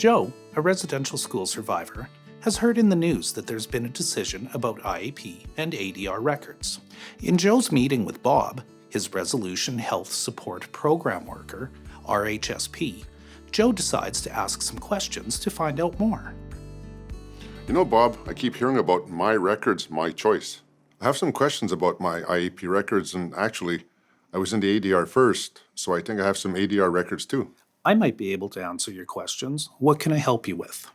Joe, a residential school survivor, has heard in the news that there's been a decision about IAP and ADR records. In Joe's meeting with Bob, his Resolution Health Support Program worker, RHSP, Joe decides to ask some questions to find out more. You know, Bob, I keep hearing about my records, my choice. I have some questions about my IAP records, and actually, I was in the ADR first, so I think I have some ADR records too. I might be able to answer your questions. What can I help you with?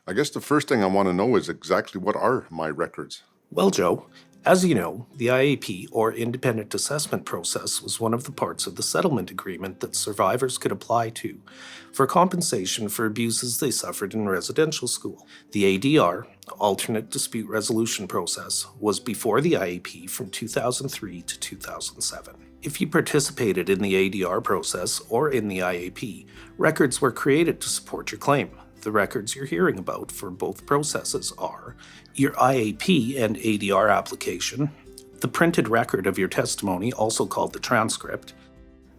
I guess the first thing I want to know is exactly what are my records? Well, Joe, as you know, the IAP, or Independent Assessment Process, was one of the parts of the settlement agreement that survivors could apply to for compensation for abuses they suffered in residential school. The ADR, Alternate Dispute Resolution Process, was before the IAP from 2003 to 2007. If you participated in the ADR process or in the IAP, records were created to support your claim. The records you're hearing about for both processes are your IAP and ADR application, the printed record of your testimony, also called the transcript,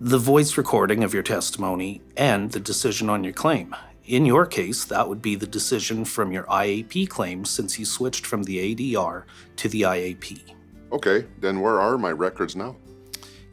the voice recording of your testimony, and the decision on your claim. In your case, that would be the decision from your IAP claim since you switched from the ADR to the IAP. Okay, then where are my records now?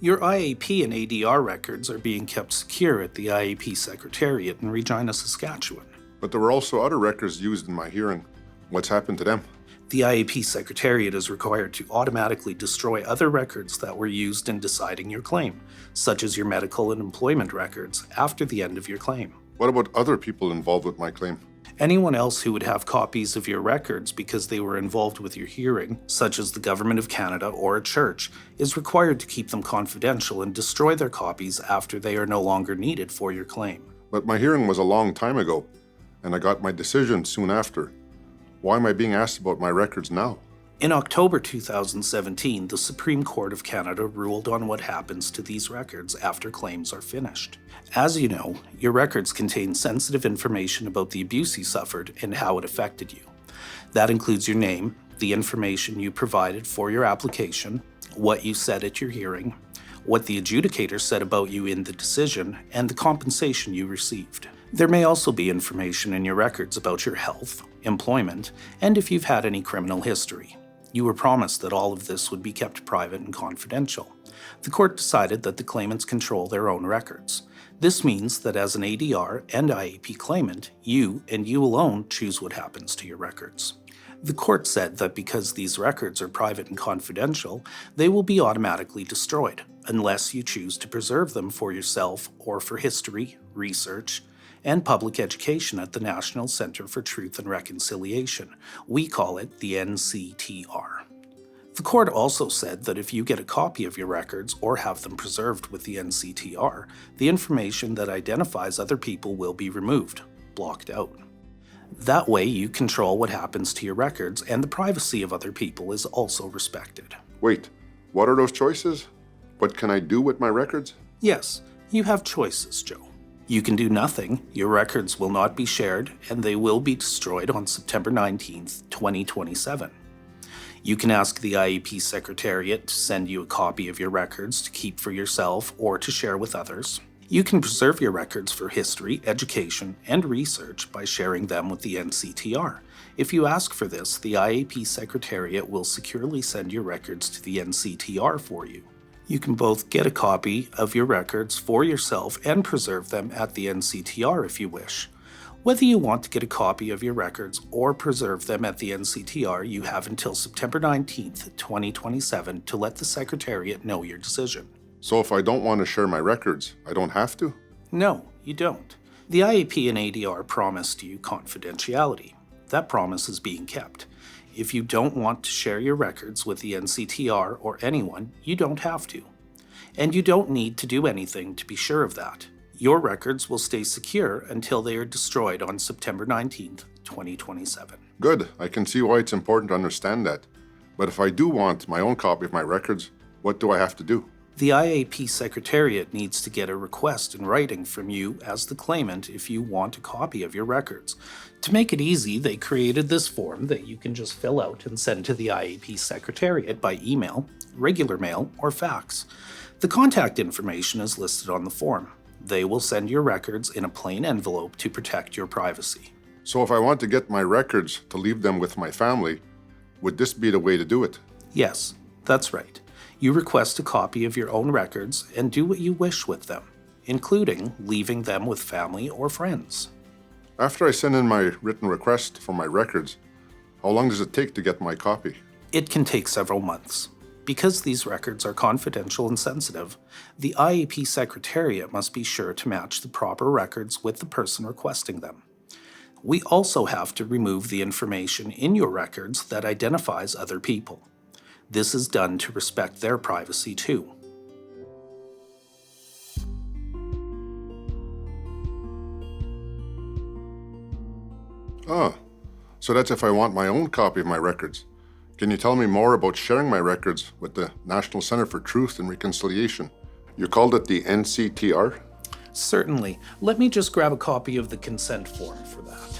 Your IAP and ADR records are being kept secure at the IAP Secretariat in Regina, Saskatchewan. But there were also other records used in my hearing. What's happened to them? The IAP Secretariat is required to automatically destroy other records that were used in deciding your claim, such as your medical and employment records, after the end of your claim. What about other people involved with my claim? Anyone else who would have copies of your records because they were involved with your hearing, such as the Government of Canada or a church, is required to keep them confidential and destroy their copies after they are no longer needed for your claim. But my hearing was a long time ago, and I got my decision soon after. Why am I being asked about my records now? In October 2017, the Supreme Court of Canada ruled on what happens to these records after claims are finished. As you know, your records contain sensitive information about the abuse you suffered and how it affected you. That includes your name, the information you provided for your application, what you said at your hearing, what the adjudicator said about you in the decision, and the compensation you received. There may also be information in your records about your health, employment, and if you've had any criminal history. You were promised that all of this would be kept private and confidential. The court decided that the claimants control their own records. This means that as an ADR and IAP claimant, you and you alone choose what happens to your records. The court said that because these records are private and confidential, they will be automatically destroyed, unless you choose to preserve them for yourself or for history, research, and public education at the National Centre for Truth and Reconciliation. We call it the NCTR. The court also said that if you get a copy of your records or have them preserved with the NCTR, the information that identifies other people will be removed, blocked out. That way you control what happens to your records, and the privacy of other people is also respected. Wait, what are those choices? What can I do with my records? Yes, you have choices, Joe. You can do nothing, your records will not be shared, and they will be destroyed on September 19th, 2027. You can ask the IAP Secretariat to send you a copy of your records to keep for yourself or to share with others. You can preserve your records for history, education, and research by sharing them with the NCTR. If you ask for this, the IAP Secretariat will securely send your records to the NCTR for you. You can both get a copy of your records for yourself and preserve them at the NCTR if you wish. Whether you want to get a copy of your records or preserve them at the NCTR, you have until September 19th, 2027 to let the Secretariat know your decision. So if I don't want to share my records, I don't have to? No, you don't. The IAP and ADR promised you confidentiality. That promise is being kept. If you don't want to share your records with the NCTR or anyone, you don't have to. And you don't need to do anything to be sure of that. Your records will stay secure until they are destroyed on September 19th, 2027. Good, I can see why it's important to understand that. But if I do want my own copy of my records, what do I have to do? The IAP Secretariat needs to get a request in writing from you as the claimant if you want a copy of your records. To make it easy, they created this form that you can just fill out and send to the IAP Secretariat by email, regular mail, or fax. The contact information is listed on the form. They will send your records in a plain envelope to protect your privacy. So if I want to get my records to leave them with my family, would this be the way to do it? Yes, that's right. You request a copy of your own records and do what you wish with them, including leaving them with family or friends. After I send in my written request for my records, how long does it take to get my copy? It can take several months. Because these records are confidential and sensitive, the IAP Secretariat must be sure to match the proper records with the person requesting them. We also have to remove the information in your records that identifies other people. This is done to respect their privacy too. Ah, so that's if I want my own copy of my records. Can you tell me more about sharing my records with the National Centre for Truth and Reconciliation? You called it the NCTR? Certainly. Let me just grab a copy of the consent form for that.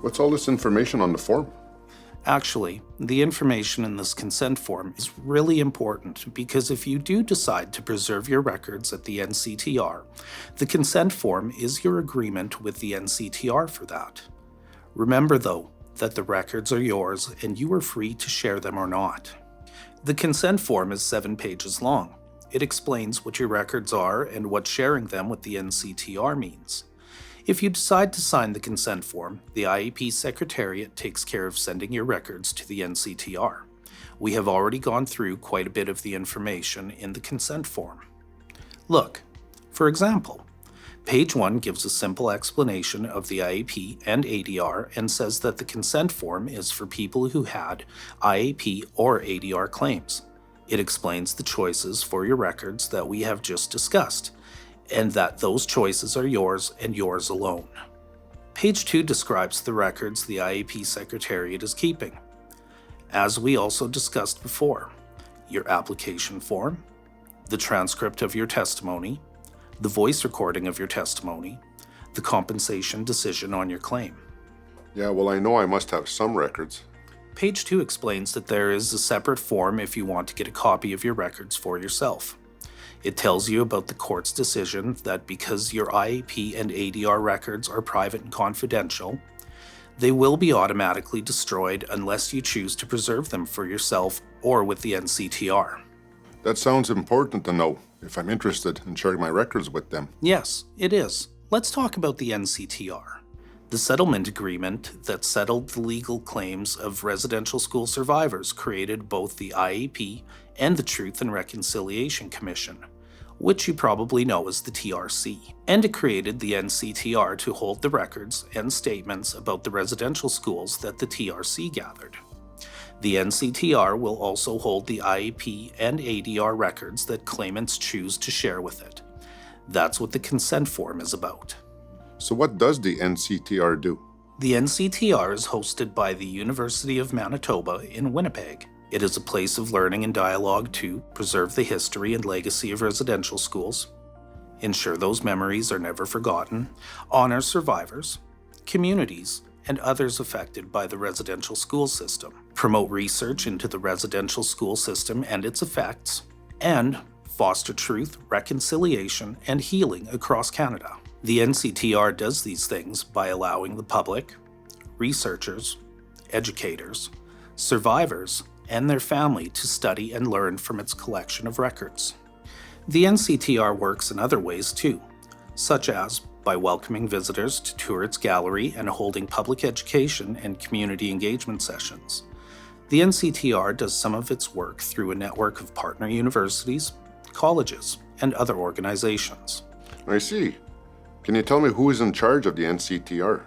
What's all this information on the form? Actually, the information in this consent form is really important because if you do decide to preserve your records at the NCTR, the consent form is your agreement with the NCTR for that. Remember, though, that the records are yours and you are free to share them or not. The consent form is 7 pages long. It explains what your records are and what sharing them with the NCTR means. If you decide to sign the consent form, the IAP Secretariat takes care of sending your records to the NCTR. We have already gone through quite a bit of the information in the consent form. Look, for example, Page 1 gives a simple explanation of the IAP and ADR and says that the consent form is for people who had IAP or ADR claims. It explains the choices for your records that we have just discussed, and that those choices are yours and yours alone. Page 2 describes the records the IAP Secretariat is keeping. As we also discussed before, your application form, the transcript of your testimony, the voice recording of your testimony, the compensation decision on your claim. Yeah, well, I know I must have some records. Page 2 explains that there is a separate form if you want to get a copy of your records for yourself. It tells you about the court's decision that because your IAP and ADR records are private and confidential, they will be automatically destroyed unless you choose to preserve them for yourself or with the NCTR. That sounds important to know if I'm interested in sharing my records with them. Yes, it is. Let's talk about the NCTR. The settlement agreement that settled the legal claims of residential school survivors created both the IAP and the Truth and Reconciliation Commission, which you probably know as the TRC. And it created the NCTR to hold the records and statements about the residential schools that the TRC gathered. The NCTR will also hold the IAP and ADR records that claimants choose to share with it. That's what the consent form is about. So what does the NCTR do? The NCTR is hosted by the University of Manitoba in Winnipeg. It is a place of learning and dialogue to preserve the history and legacy of residential schools, ensure those memories are never forgotten, honor survivors, communities, and others affected by the residential school system, promote research into the residential school system and its effects, and foster truth, reconciliation, and healing across Canada. The NCTR does these things by allowing the public, researchers, educators, survivors, and their family to study and learn from its collection of records. The NCTR works in other ways too, such as by welcoming visitors to tour its gallery and holding public education and community engagement sessions. The NCTR does some of its work through a network of partner universities, colleges, and other organizations. I see. Can you tell me who is in charge of the NCTR?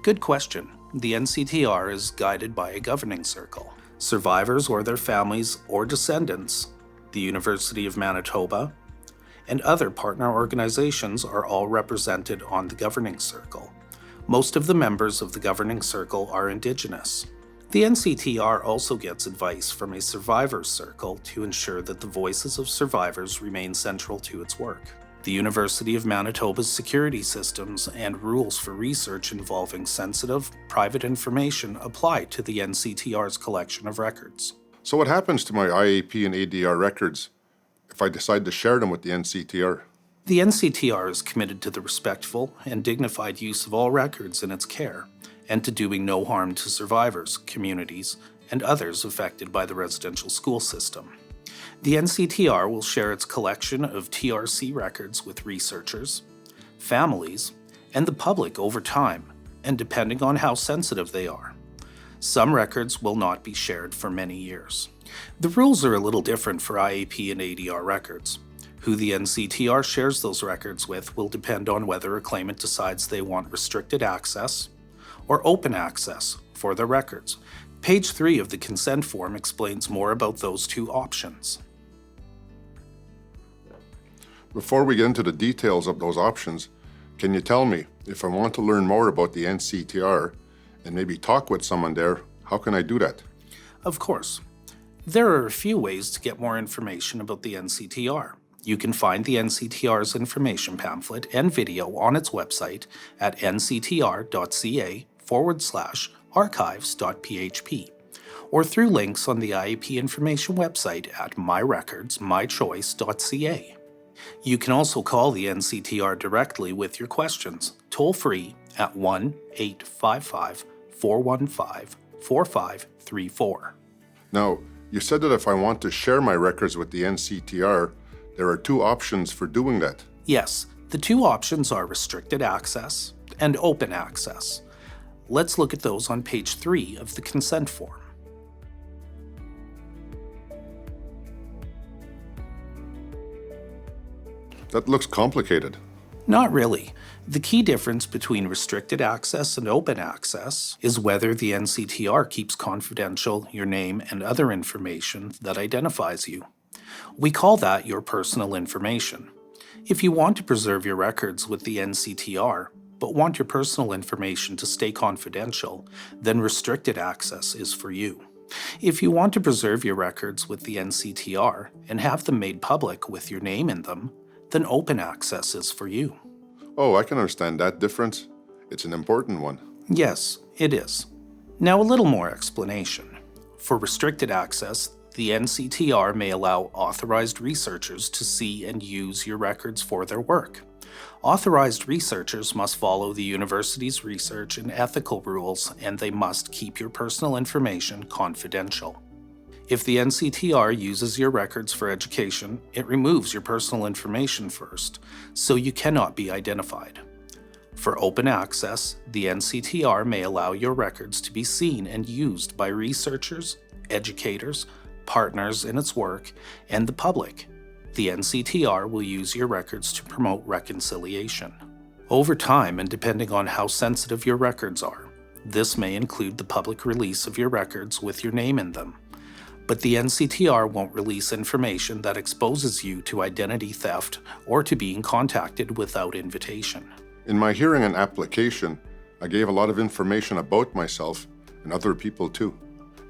Good question. The NCTR is guided by a governing circle. Survivors or their families or descendants, the University of Manitoba, and other partner organizations are all represented on the governing circle. Most of the members of the governing circle are Indigenous. The NCTR also gets advice from a survivors circle to ensure that the voices of survivors remain central to its work. The University of Manitoba's security systems and rules for research involving sensitive, private information apply to the NCTR's collection of records. So what happens to my IAP and ADR records? if I decide to share them with the NCTR? The NCTR is committed to the respectful and dignified use of all records in its care, and to doing no harm to survivors, communities, and others affected by the residential school system. The NCTR will share its collection of TRC records with researchers, families, and the public over time, and depending on how sensitive they are. Some records will not be shared for many years. The rules are a little different for IAP and ADR records. Who the NCTR shares those records with will depend on whether a claimant decides they want restricted access or open access for their records. Page 3 of the consent form explains more about those two options. Before we get into the details of those options, can you tell me, if I want to learn more about the NCTR and maybe talk with someone there, how can I do that? Of course. There are a few ways to get more information about the NCTR. You can find the NCTR's information pamphlet and video on its website at nctr.ca/archives.php, or through links on the IAP information website at myrecordsmychoice.ca. You can also call the NCTR directly with your questions, toll-free at 1-855-415-4534. Now, you said that if I want to share my records with the NCTR, there are two options for doing that. Yes, the two options are restricted access and open access. Let's look at those on page 3 of the consent form. That looks complicated. Not really. The key difference between restricted access and open access is whether the NCTR keeps confidential your name and other information that identifies you. We call that your personal information. If you want to preserve your records with the NCTR, but want your personal information to stay confidential, then restricted access is for you. If you want to preserve your records with the NCTR and have them made public with your name in them, then open access is for you. Oh, I can understand that difference. It's an important one. Yes, it is. Now a little more explanation. For restricted access, the NCTR may allow authorized researchers to see and use your records for their work. Authorized researchers must follow the university's research and ethical rules, and they must keep your personal information confidential. If the NCTR uses your records for education, it removes your personal information first, so you cannot be identified. For open access, the NCTR may allow your records to be seen and used by researchers, educators, partners in its work, and the public. The NCTR will use your records to promote reconciliation. Over time, and depending on how sensitive your records are, this may include the public release of your records with your name in them. But the NCTR won't release information that exposes you to identity theft or to being contacted without invitation. In my hearing and application, I gave a lot of information about myself and other people too.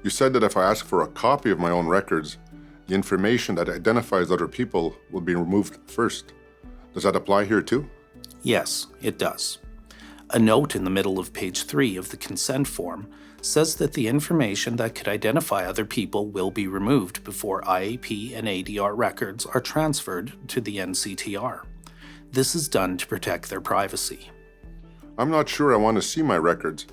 You said that if I ask for a copy of my own records, the information that identifies other people will be removed first. Does that apply here too? Yes, it does. A note in the middle of page 3 of the consent form says that the information that could identify other people will be removed before IAP and ADR records are transferred to the NCTR. This is done to protect their privacy. I'm not sure I want to see my records,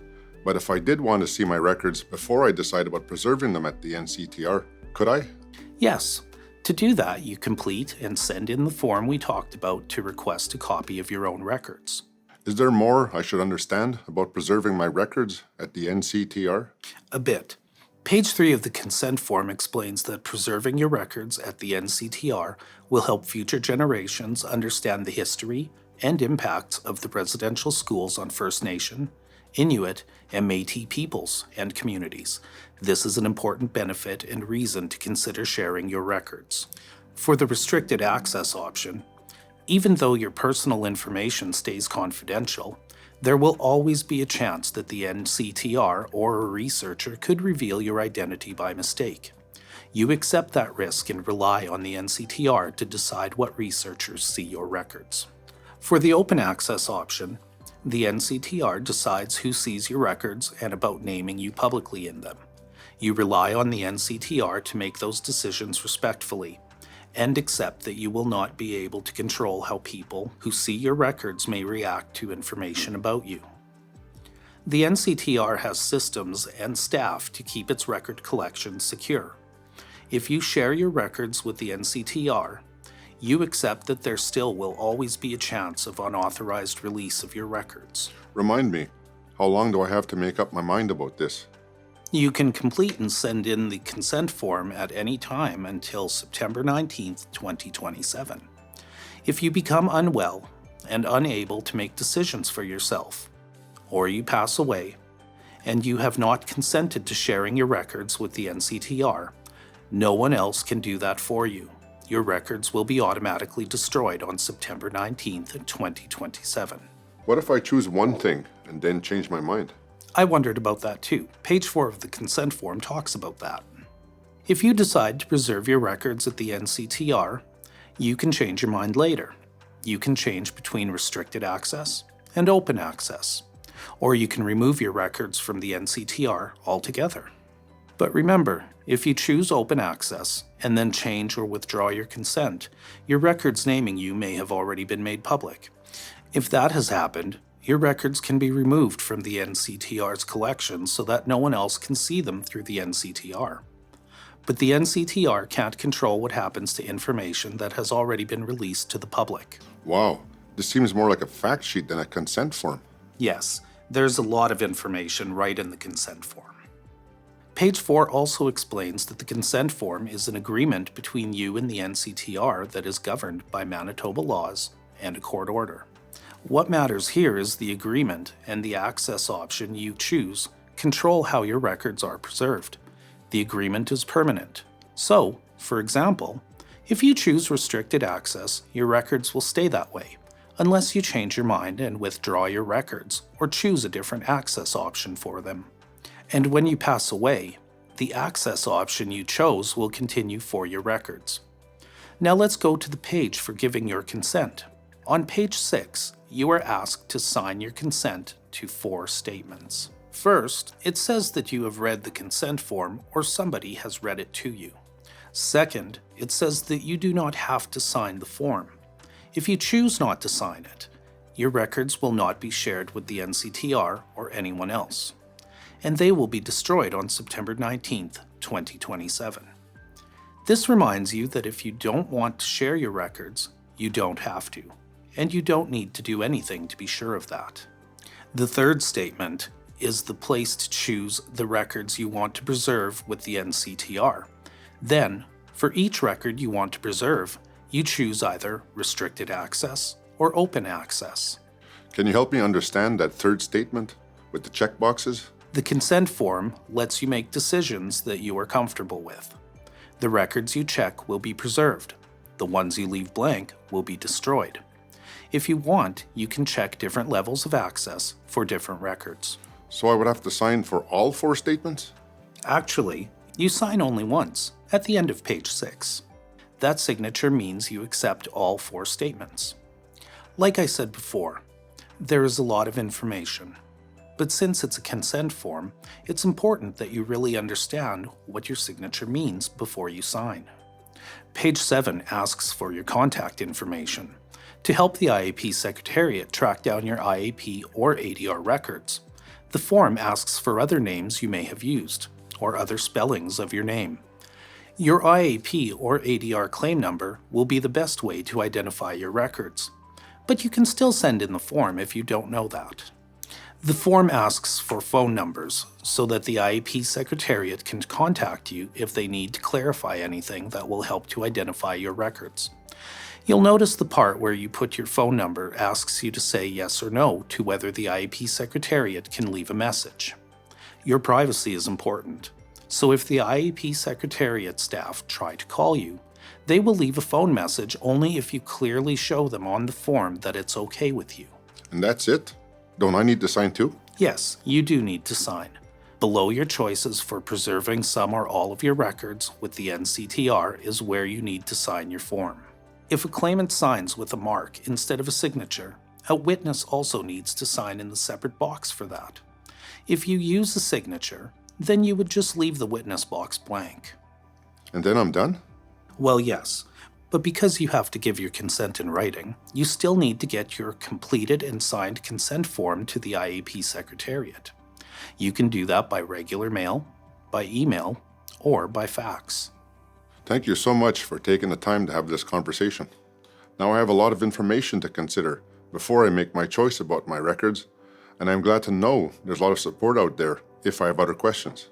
but if I did want to see my records before I decide about preserving them at the NCTR, could I? Yes. To do that, you complete and send in the form we talked about to request a copy of your own records. Is there more I should understand about preserving my records at the NCTR? A bit. Page 3 of the consent form explains that preserving your records at the NCTR will help future generations understand the history and impacts of the residential schools on First Nation, Inuit, and Métis peoples and communities. This is an important benefit and reason to consider sharing your records. For the restricted access option, even though your personal information stays confidential, there will always be a chance that the NCTR or a researcher could reveal your identity by mistake. You accept that risk and rely on the NCTR to decide what researchers see your records. For the open access option, the NCTR decides who sees your records and about naming you publicly in them. You rely on the NCTR to make those decisions respectfully, and accept that you will not be able to control how people who see your records may react to information about you. The NCTR has systems and staff to keep its record collection secure. If you share your records with the NCTR, you accept that there still will always be a chance of unauthorized release of your records. Remind me, how long do I have to make up my mind about this? You can complete and send in the consent form at any time until September 19th, 2027. If you become unwell and unable to make decisions for yourself, or you pass away, and you have not consented to sharing your records with the NCTR, no one else can do that for you. Your records will be automatically destroyed on September 19th, 2027. What if I choose one thing and then change my mind? I wondered about that too. Page 4 of the consent form talks about that. If you decide to preserve your records at the NCTR, you can change your mind later. You can change between restricted access and open access, or you can remove your records from the NCTR altogether. But remember, if you choose open access and then change or withdraw your consent, your records naming you may have already been made public. If that has happened, your records can be removed from the NCTR's collection so that no one else can see them through the NCTR. But the NCTR can't control what happens to information that has already been released to the public. Wow, this seems more like a fact sheet than a consent form. Yes, there's a lot of information right in the consent form. Page 4 also explains that the consent form is an agreement between you and the NCTR that is governed by Manitoba laws and a court order. What matters here is the agreement and the access option you choose control how your records are preserved. The agreement is permanent. So, for example, if you choose restricted access, your records will stay that way, unless you change your mind and withdraw your records or choose a different access option for them. And when you pass away, the access option you chose will continue for your records. Now let's go to the page for giving your consent. On page 6, you are asked to sign your consent to 4 statements. First, it says that you have read the consent form or somebody has read it to you. Second, it says that you do not have to sign the form. If you choose not to sign it, your records will not be shared with the NCTR or anyone else, and they will be destroyed on September 19th, 2027. This reminds you that if you don't want to share your records, you don't have to, and you don't need to do anything to be sure of that. The third statement is the place to choose the records you want to preserve with the NCTR. Then, for each record you want to preserve, you choose either restricted access or open access. Can you help me understand that third statement with the checkboxes? The consent form lets you make decisions that you are comfortable with. The records you check will be preserved. The ones you leave blank will be destroyed. If you want, you can check different levels of access for different records. So I would have to sign for all 4 statements? Actually, you sign only once, at the end of page 6. That signature means you accept all 4 statements. Like I said before, there is a lot of information. But since it's a consent form, it's important that you really understand what your signature means before you sign. Page 7 asks for your contact information to help the IAP Secretariat track down your IAP or ADR records. The form asks for other names you may have used, or other spellings of your name. Your IAP or ADR claim number will be the best way to identify your records, but you can still send in the form if you don't know that. The form asks for phone numbers so that the IAP Secretariat can contact you if they need to clarify anything that will help to identify your records. You'll notice the part where you put your phone number asks you to say yes or no to whether the IAP Secretariat can leave a message. Your privacy is important, so if the IAP Secretariat staff try to call you, they will leave a phone message only if you clearly show them on the form that it's okay with you. And that's it? Don't I need to sign too? Yes, you do need to sign. Below your choices for preserving some or all of your records with the NCTR is where you need to sign your form. If a claimant signs with a mark instead of a signature, a witness also needs to sign in the separate box for that. If you use a signature, then you would just leave the witness box blank. And then I'm done? Well, yes, But because you have to give your consent in writing, you still need to get your completed and signed consent form to the IAP Secretariat. You can do that by regular mail, by email, or by fax. Thank you so much for taking the time to have this conversation. Now I have a lot of information to consider before I make my choice about my records, and I'm glad to know there's a lot of support out there if I have other questions.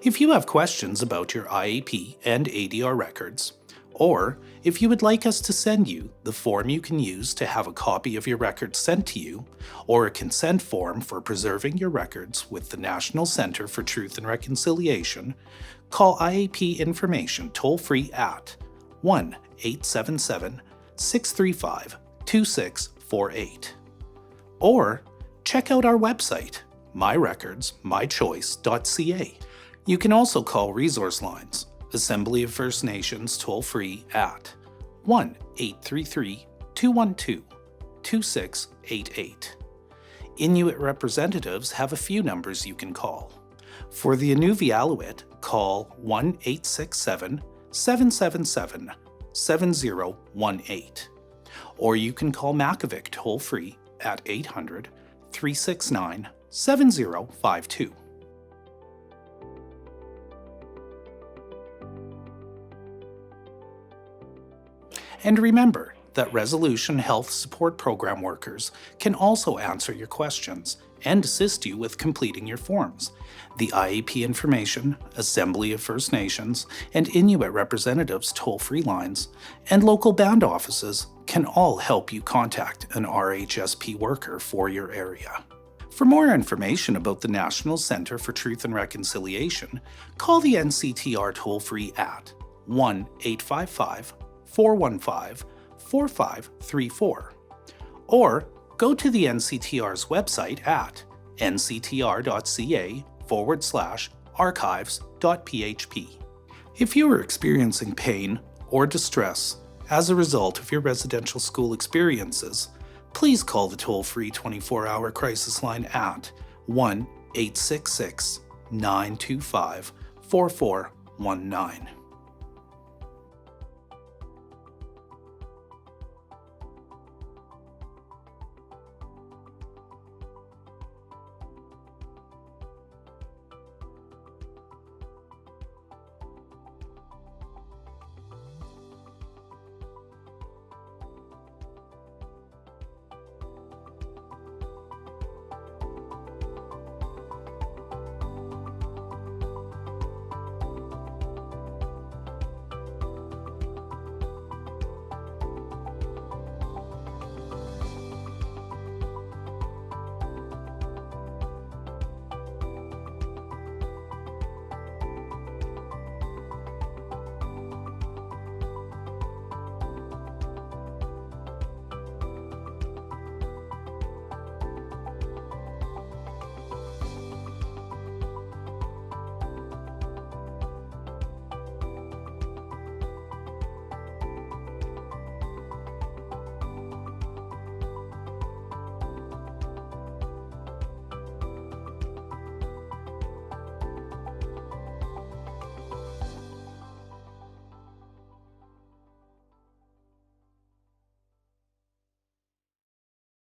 If you have questions about your IAP and ADR records, or if you would like us to send you the form you can use to have a copy of your records sent to you, or a consent form for preserving your records with the National Centre for Truth and Reconciliation, call IAP Information toll-free at 1-877-635-2648. Or check out our website, myrecordsmychoice.ca. You can also call resource lines, Assembly of First Nations toll-free at 1-833-212-2688. Inuit representatives have a few numbers you can call. For the Inuvialuit, call 1-867-777-7018. Or you can call Makivik toll-free at 800-369-7052. And remember that Resolution Health Support Program workers can also answer your questions and assist you with completing your forms. The IAP Information, Assembly of First Nations, and Inuit representatives toll-free lines, and local band offices can all help you contact an RHSP worker for your area. For more information about the National Centre for Truth and Reconciliation, call the NCTR toll-free at 1-855-415-4534, or go to the NCTR's website at nctr.ca/archives.php. If you are experiencing pain or distress as a result of your residential school experiences, please call the toll-free 24-hour crisis line at 1-866-925-4419.